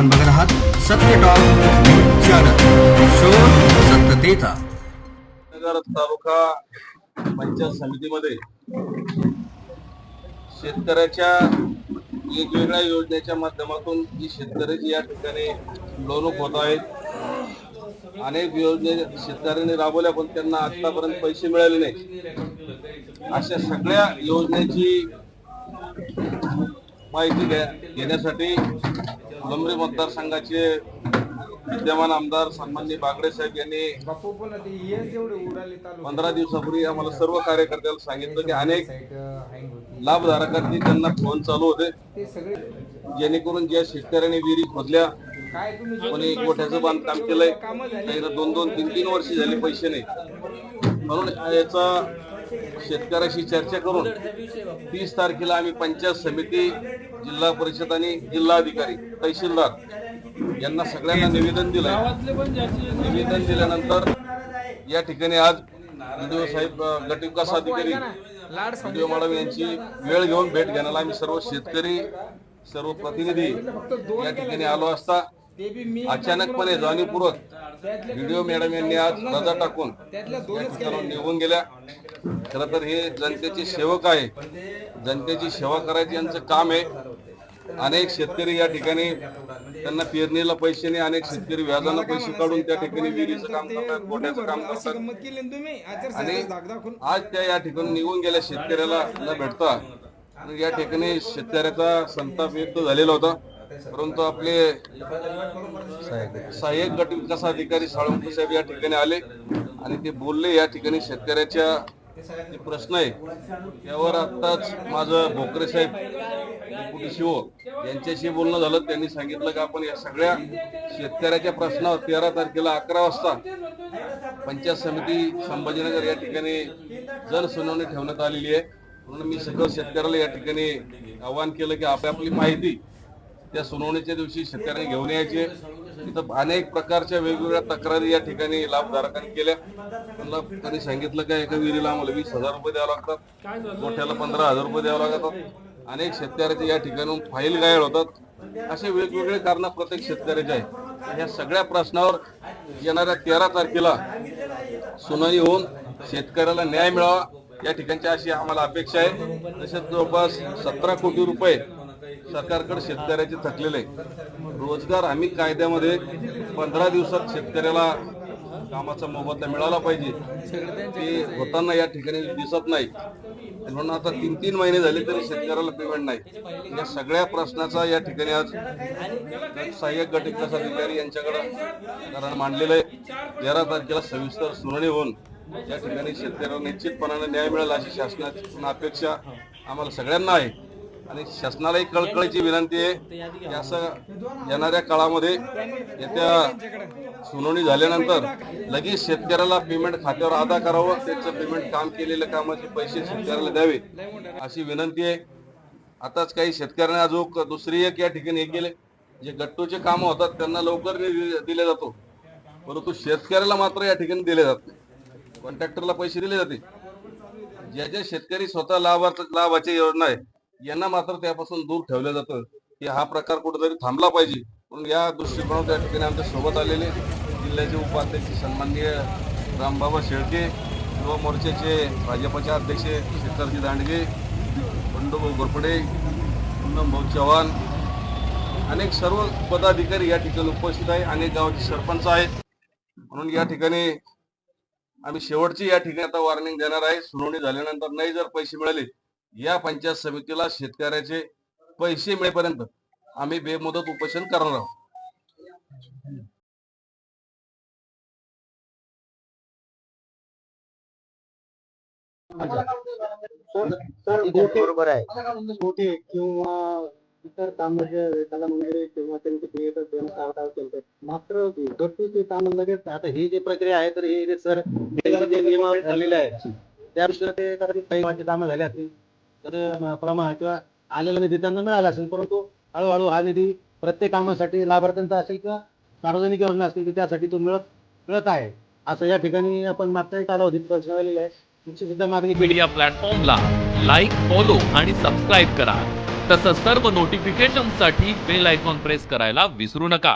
आपण बघत आहात सत्य टॉक न्यूज चॅनल, शोध सत्यतेचा। नगर तालुका पंचायत समितीमध्ये शेतकऱ्याच्या वेगवेगळ्या योजनेच्या माध्यमातून जी शेतकऱ्याची या ठिकाणी फसवणूक होत आहे। अनेक योजने शेतकऱ्यांनी राबवल्या पण त्यांना आतापर्यंत पैसे मिळाले नाही। अशा सगळ्या योजनेची माहिती घेण्यासाठी फुलंब्री मतदारसंघाचे विद्यमान आमदार सन्माननीय बागडे साहेब यांनी 15 दिवसापूर्वी आम्हाला सर्व कार्यकर्त्यांना सांगितलं की अनेक लाभधारकांनी त्यांना फोन चालू होते, जेणेकरून ज्या शेतकऱ्यांनी विहिरी खोदल्या, कोणी गोठ्याचं बांधकाम केलंय, काही 2-2, 3-3 वर्ष झाली पैसे नाही, म्हणून याचा शेतकऱ्याशी चर्चा करून 30 तारखेला आम्ही पंचायत समिती, जिल्हा परिषद आणि जिल्हाधिकारी, तहसीलदार यांना सगळ्यांना निवेदन दिलंय। निवेदन दिल्यानंतर या ठिकाणी आज व्हिडिओ साहेब, गट विकास अधिकारी व्हिडिओ मॅडम यांची वेळ घेऊन भेट घेण्याला आम्ही सर्व शेतकरी, सर्व प्रतिनिधी या ठिकाणी आलो असता अचानकपणे जाणीवपूर्वक व्हिडिओ मॅडम यांनी आज रजा टाकून या ठिकाणी निघून गेल्या। खरं तर हे जनतेचे सेवक आहे, जनतेची सेवा करायची यांचं काम आहे। अनेक शेतकरी या ठिकाणी त्यांना पेरणीला पैसे नाही, अनेक शेतकरी व्याजानं पैसे काढून त्या ठिकाणी विहिरीचं काम करतात, गोठ्याचं काम करतात आणि आज त्या या ठिकाणी निघून गेल्या शेतकऱ्याला न भेटता या ठिकाणी शेतकऱ्याचा संताप व्यक्त झालेला होता। परंतु आपले सहाय्यक गट विकास अधिकारी साळुंखे साहेब या ठिकाणी आले आणि ते बोलले या ठिकाणी शेतकऱ्याच्या जे प्रश्न आहे यावर आताच माझं भोकरे साहेब डेप्युटी शिओ यांच्याशी बोलणं झालं। त्यांनी सांगितलं की आपण या सगळ्या शेतकऱ्याच्या प्रश्नावर 13 तारखेला 11 वाजता पंचायत समिती संभाजीनगर या ठिकाणी जनसुनावणी ठेवण्यात आलेली आहे। म्हणून मी सगळं शेतकऱ्याला या ठिकाणी आवाहन केलं की आपली माहिती त्या सुनावणीच्या दिवशी शेतकऱ्यांनी घेऊन यायचे। तिथं अनेक प्रकारच्या वेगवेगळ्या तक्रारी या ठिकाणी लाभधारकांनी केल्या। त्यांनी सांगितलं की एका विहिरीला आम्हाला 20,000 रुपये द्यावे लागतात, गोठ्याला 15,000 रुपये द्यावे लागतात, अनेक शेतकऱ्याचे या ठिकाणी फाईल गायब होतात। असे वेगवेगळे कारण प्रत्येक शेतकऱ्याचे आहे। या सगळ्या प्रश्नावर येणाऱ्या 13 तारखेला सुनावणी होऊन शेतकऱ्याला न्याय मिळावा या ठिकाणची अशी आम्हाला अपेक्षा आहे। तसेच जवळपास 17 कोटी रुपये सरकारकडे शेतकऱ्याचे थकलेले आहे। रोजगार हमी कायद्यामध्ये 15 दिवसात शेतकऱ्याला कामाचा मोबदला मिळाला पाहिजे, ते होताना या ठिकाणी दिसत नाही। म्हणून आता 3-3 महिने झाले तरी शेतकऱ्याला पेमेंट नाही। या सगळ्या प्रश्नाचा या ठिकाणी आज सहाय्यक गट विकास अधिकारी यांच्याकडे कारण मांडलेलं आहे। 13 तारखेला सविस्तर सुनावणी होऊन या ठिकाणी शेतकऱ्याला निश्चितपणाने न्याय मिळेल अशी शासनाची अपेक्षा आम्हाला सगळ्यांना आहे। आणि शासनालाही कळकळीची विनंती आहे की असं येणाऱ्या काळामध्ये येत्या सुनावणी झाल्यानंतर लगेच शेतकऱ्याला पेमेंट खात्यावर अदा करावं, त्याचं पेमेंट काम केलेल्या कामाचे पैसे शेतकऱ्याला द्यावे अशी विनंती आहे। आताच काही शेतकऱ्यांना अजून दुसरी एक या ठिकाणी हे केले, जे गट्टूचे कामं होतात त्यांना लवकर दिले जातो, परंतु शेतकऱ्याला मात्र या ठिकाणी दिले जात नाही। कॉन्ट्रॅक्टरला पैसे दिले जाते, ज्या शेतकरी स्वतः लाभाची योजना आहे यांना मात्र त्यापासून दूर ठेवलं जातं की हा प्रकार कुठेतरी थांबला पाहिजे। म्हणून या दृष्टिकोनातून त्या ठिकाणी आमच्या सोबत आलेले जिल्ह्याचे उपाध्यक्ष सन्माननीय रामबाबा शेळके, युवा मोर्चाचे भाजपचे अध्यक्ष शेखरजी दांडगे, बंडूभाऊ घोरपडे, पूनमभाऊ चव्हाण, अनेक सर्व पदाधिकारी या ठिकाणी उपस्थित आहे, अनेक गावाचे सरपंच आहेत। म्हणून या ठिकाणी आम्ही शेवटची या ठिकाणी आता वॉर्निंग देणार आहे। सुनावणी झाल्यानंतर नाही जर पैसे मिळाले या पंचायत समितीला शेतकऱ्याचे पैसे मिळेपर्यंत आम्ही बेमुदत उपोषण करणार आहोत। बरोबर आहे, छोटे किंवा इतर कामाचे त्याला म्हणजे किंवा त्यांचे मात्र गट्टूचे काम लगेच आता ही जी प्रक्रिया आहे तर हे सर जे नियमावली ठरलेले आहे त्यानुसार ते काही कामं झाले असतील तर प्रमाण किंवा आलेला निधी त्यांना मिळाला असेल, परंतु हळूहळू हा निधी प्रत्येक कामासाठी लाभार्थ्यांचा असेल किंवा सार्वजनिक योजना असतील त्यासाठी तो मिळत आहे असं या ठिकाणी आपण मागच्या कालावधीत दर्शवलेलं आहे। मीडिया प्लॅटफॉर्मला लाईक, फॉलो आणि सबस्क्राईब करा। तसंच सर्व नोटिफिकेशनसाठी बेल आयकॉन प्रेस करायला विसरू नका.